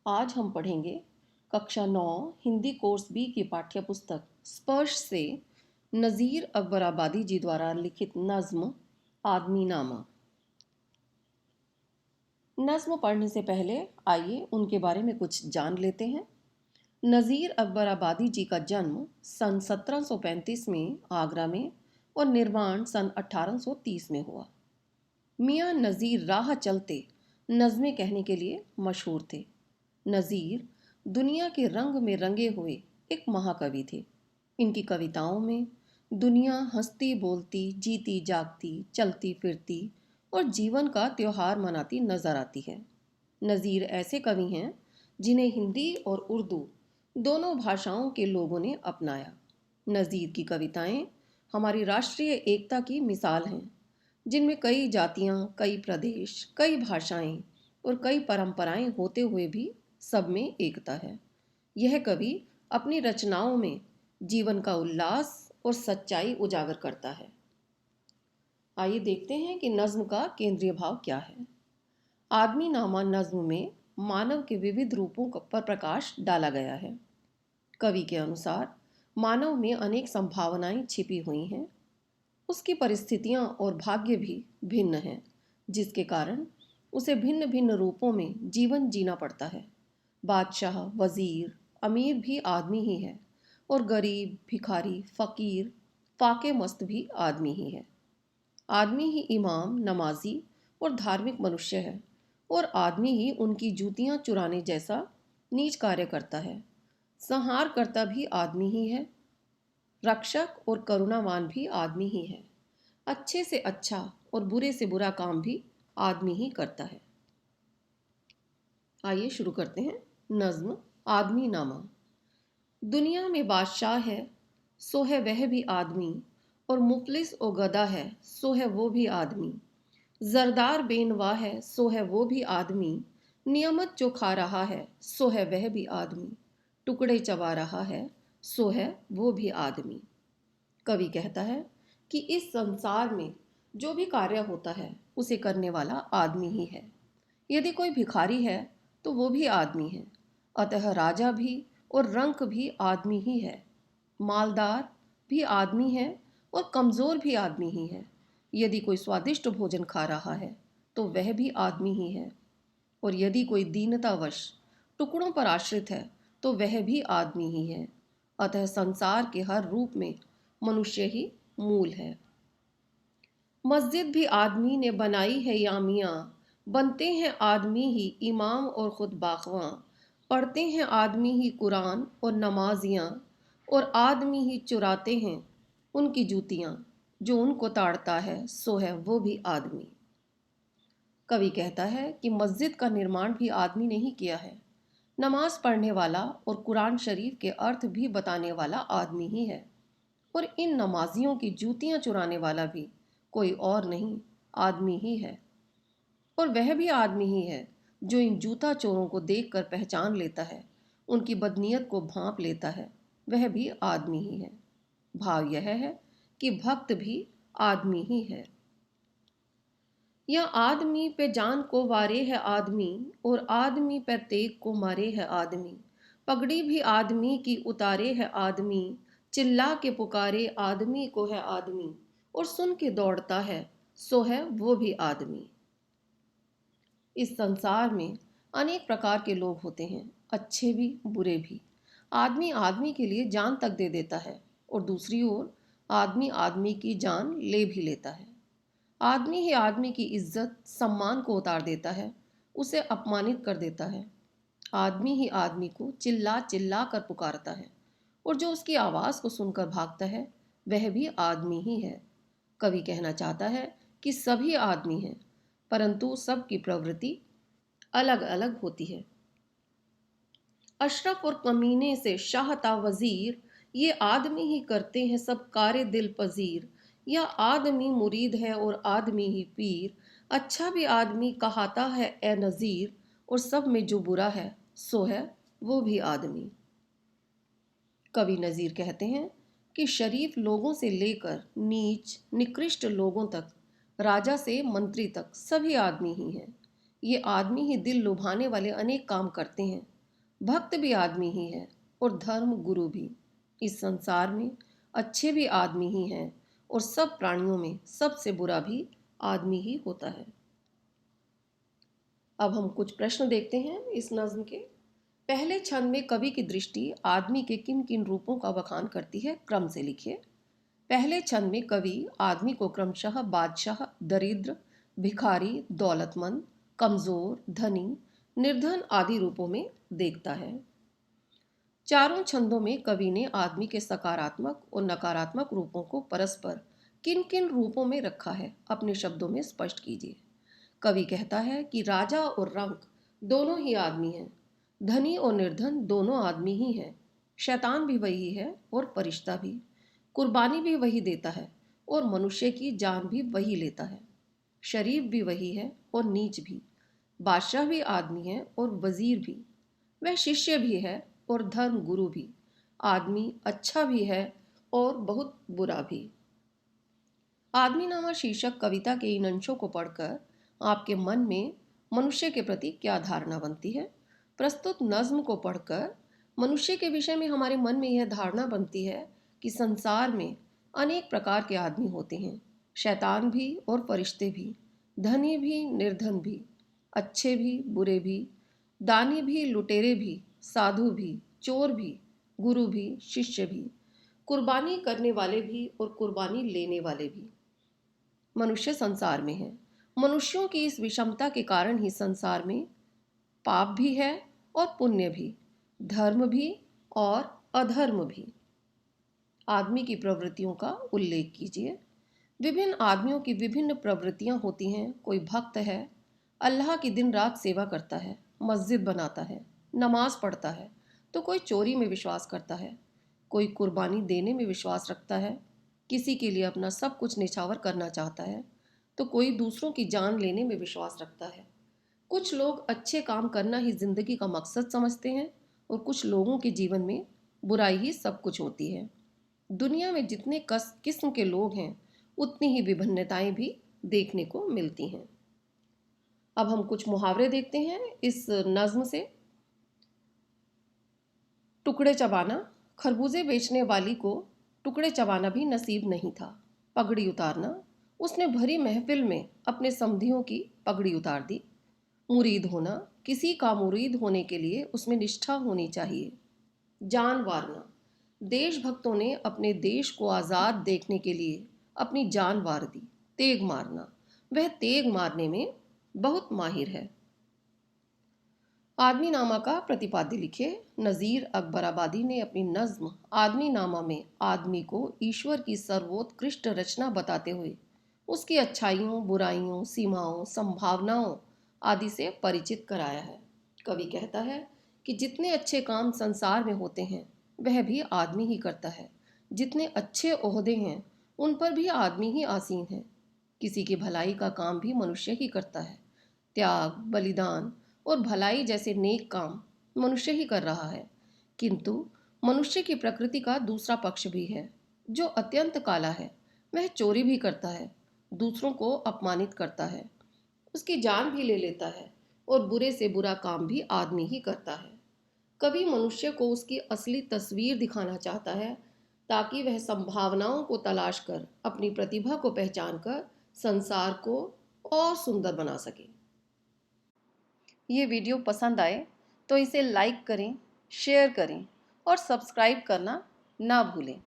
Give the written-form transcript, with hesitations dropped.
आज हम पढ़ेंगे कक्षा 9 हिंदी कोर्स बी की पाठ्य पुस्तक स्पर्श से नज़ीर अकबराबादी जी द्वारा लिखित नज़्म आदमी नामा। नज़्म पढ़ने से पहले आइए उनके बारे में कुछ जान लेते हैं। नज़ीर अकबराबादी जी का जन्म सन 1735 में आगरा में और निर्वाण सन 1830 में हुआ। मियाँ नज़ीर राह चलते नज़्में कहने के लिए मशहूर थे। नज़ीर दुनिया के रंग में रंगे हुए एक महाकवि थे। इनकी कविताओं में दुनिया हंसती बोलती जीती जागती चलती फिरती और जीवन का त्योहार मनाती नजर आती है। नज़ीर ऐसे कवि हैं जिन्हें हिंदी और उर्दू दोनों भाषाओं के लोगों ने अपनाया। नज़ीर की कविताएं हमारी राष्ट्रीय एकता की मिसाल हैं, जिनमें कई जातियां, कई प्रदेश, कई भाषाएं और कई परंपराएं होते हुए भी सब में एकता है। यह कवि अपनी रचनाओं में जीवन का उल्लास और सच्चाई उजागर करता है। आइए देखते हैं कि नज्म का केंद्रीय भाव क्या है। आदमी नामा नज्म में मानव के विविध रूपों पर प्रकाश डाला गया है। कवि के अनुसार मानव में अनेक संभावनाएं छिपी हुई हैं। उसकी परिस्थितियां और भाग्य भी भिन्न हैं, जिसके कारण उसे भिन्न भिन्न रूपों में जीवन जीना पड़ता है। बादशाह, वजीर, अमीर भी आदमी ही है और गरीब, भिखारी, फकीर, फाके मस्त भी आदमी ही है। आदमी ही इमाम, नमाजी और धार्मिक मनुष्य है और आदमी ही उनकी जूतियां चुराने जैसा नीच कार्य करता है। संहार करता भी आदमी ही है। रक्षक और करुणावान भी आदमी ही है। अच्छे से अच्छा और बुरे से बुरा काम भी आदमी ही करता है। आइए शुरू करते हैं नज्म आदमी नामा। दुनिया में बादशाह है सो है वह भी आदमी, और मुफलिस और गदा है सो है वो भी आदमी। जरदार बेनवा है सो है वो भी आदमी, नियमत जो खा रहा है सो है वह भी आदमी, टुकड़े चबा रहा है सो है वो भी आदमी। कवि कहता है कि इस संसार में जो भी कार्य होता है उसे करने वाला आदमी ही है। यदि कोई भिखारी है तो वो भी आदमी है। अतः राजा भी और रंक भी आदमी ही है। मालदार भी आदमी है और कमज़ोर भी आदमी ही है। यदि कोई स्वादिष्ट भोजन खा रहा है तो वह भी आदमी ही है, और यदि कोई दीनतावश टुकड़ों पर आश्रित है तो वह भी आदमी ही है। अतः संसार के हर रूप में मनुष्य ही मूल है। मस्जिद भी आदमी ने बनाई है या मियाँ, बनते हैं आदमी ही इमाम और ख़ुद बाखवां, पढ़ते हैं आदमी ही कुरान और नमाजियाँ, और आदमी ही चुराते हैं उनकी जूतियाँ, जो उनको ताड़ता है सो है वो भी आदमी। कवि कहता है कि मस्जिद का निर्माण भी आदमी ने ही किया है। नमाज पढ़ने वाला और कुरान शरीफ के अर्थ भी बताने वाला आदमी ही है, और इन नमाजियों की जूतियाँ चुराने वाला भी कोई और नहीं, आदमी ही है। और वह भी आदमी ही है जो इन जूता चोरों को देखकर पहचान लेता है, उनकी बदनीयत को भांप लेता है, वह भी आदमी ही है। भाव यह है कि भक्त भी आदमी ही है। यह आदमी पे जान को वारे है आदमी, और आदमी पे तेग को मारे है आदमी। पगड़ी भी आदमी की उतारे है आदमी, चिल्ला के पुकारे आदमी को है आदमी, और सुन के दौड़ता है सो है वो भी आदमी। इस संसार में अनेक प्रकार के लोग होते हैं, अच्छे भी बुरे भी। आदमी आदमी के लिए जान तक दे देता है, और दूसरी ओर आदमी आदमी की जान ले भी लेता है। आदमी ही आदमी की इज्जत सम्मान को उतार देता है, उसे अपमानित कर देता है। आदमी ही आदमी को चिल्ला चिल्ला कर पुकारता है, और जो उसकी आवाज़ को सुनकर भागता है वह भी आदमी ही है। कवि कहना चाहता है कि सभी आदमी हैं, परंतु सबकी प्रवृत्ति अलग अलग होती है। अशरफ और कमीने से शाहता वजीर, ये आदमी ही करते हैं सब कारे दिल पजीर। यह आदमी मुरीद है और आदमी ही पीर, अच्छा भी आदमी कहाता है ए नज़ीर, और सब में जो बुरा है सो है वो भी आदमी। कवि नज़ीर कहते हैं कि शरीफ लोगों से लेकर नीच निकृष्ट लोगों तक, राजा से मंत्री तक सभी आदमी ही हैं। ये आदमी ही दिल लुभाने वाले अनेक काम करते हैं, भक्त भी आदमी ही है और धर्म गुरु भी। इस संसार में अच्छे भी आदमी ही हैं और सब प्राणियों में सबसे बुरा भी आदमी ही होता है। अब हम कुछ प्रश्न देखते हैं इस नज्म के। पहले छंद में कवि की दृष्टि आदमी के किन किन रूपों का बखान करती है, क्रम से लिखिए। पहले छंद में कवि आदमी को क्रमशः बादशाह, दरिद्र, भिखारी, दौलतमंद, कमजोर, धनी, निर्धन आदि रूपों में देखता है। चारों छंदों में कवि ने आदमी के सकारात्मक और नकारात्मक रूपों को परस्पर किन किन रूपों में रखा है, अपने शब्दों में स्पष्ट कीजिए। कवि कहता है कि राजा और रंक दोनों ही आदमी हैं, धनी और निर्धन दोनों आदमी ही हैं, शैतान भी वही है और फरिश्ता भी, कुर्बानी भी वही देता है और मनुष्य की जान भी वही लेता है, शरीफ भी वही है और नीच भी, बादशाह भी आदमी है और वजीर भी, वह शिष्य भी है और धर्म गुरु भी, आदमी अच्छा भी है और बहुत बुरा भी। आदमीनामा शीर्षक कविता के इन अंशों को पढ़कर आपके मन में मनुष्य के प्रति क्या धारणा बनती है? प्रस्तुत नज्म को पढ़कर मनुष्य के विषय में हमारे मन में यह धारणा बनती है कि संसार में अनेक प्रकार के आदमी होते हैं, शैतान भी और फरिश्ते भी, धनी भी निर्धन भी, अच्छे भी बुरे भी, दानी भी लुटेरे भी, साधु भी, चोर भी, गुरु भी, शिष्य भी, कुर्बानी करने वाले भी और कुर्बानी लेने वाले भी। मनुष्य संसार में है। मनुष्यों की इस विषमता के कारण ही संसार में पाप भी है और पुण्य भी, धर्म भी और अधर्म भी। आदमी की प्रवृत्तियों का उल्लेख कीजिए। विभिन्न आदमियों की विभिन्न प्रवृत्तियां होती हैं। कोई भक्त है, अल्लाह की दिन रात सेवा करता है, मस्जिद बनाता है, नमाज पढ़ता है, तो कोई चोरी में विश्वास करता है, कोई कुर्बानी देने में विश्वास रखता है, किसी के लिए अपना सब कुछ निछावर करना चाहता है, तो कोई दूसरों की जान लेने में विश्वास रखता है। कुछ लोग अच्छे काम करना ही जिंदगी का मकसद समझते हैं और कुछ लोगों के जीवन में बुराई ही सब कुछ होती है। दुनिया में जितने किस्म के लोग हैं उतनी ही विभिन्नताएं भी देखने को मिलती हैं। अब हम कुछ मुहावरे देखते हैं इस नज्म से। टुकड़े चबाना, खरबूजे बेचने वाली को टुकड़े चबाना भी नसीब नहीं था। पगड़ी उतारना, उसने भरी महफिल में अपने समधियों की पगड़ी उतार दी। मुरीद होना, किसी का मुरीद होने के लिए उसमें निष्ठा होनी चाहिए। जान वारना, देशभक्तों ने अपने देश को आज़ाद देखने के लिए अपनी जान वार दी। तेग मारना, वह तेग मारने में बहुत माहिर है। आदमी नामा का प्रतिपाद्य लिखे। नज़ीर अकबराबादी ने अपनी नज्म आदमी नामा में आदमी को ईश्वर की सर्वोत्कृष्ट रचना बताते हुए उसकी अच्छाइयों, बुराइयों, सीमाओं, संभावनाओं आदि से परिचित कराया है। कवि कहता है कि जितने अच्छे काम संसार में होते हैं वह भी आदमी ही करता है। जितने अच्छे ओहदे हैं उन पर भी आदमी ही आसीन है। किसी की भलाई का काम भी मनुष्य ही करता है। त्याग, बलिदान और भलाई जैसे नेक काम मनुष्य ही कर रहा है। किंतु मनुष्य की प्रकृति का दूसरा पक्ष भी है जो अत्यंत काला है। वह चोरी भी करता है, दूसरों को अपमानित करता है, उसकी जान भी ले लेता है और बुरे से बुरा काम भी आदमी ही करता है। कवि मनुष्य को उसकी असली तस्वीर दिखाना चाहता है ताकि वह संभावनाओं को तलाश कर अपनी प्रतिभा को पहचान कर संसार को और सुंदर बना सके। ये वीडियो पसंद आए तो इसे लाइक करें, शेयर करें और सब्सक्राइब करना ना भूलें।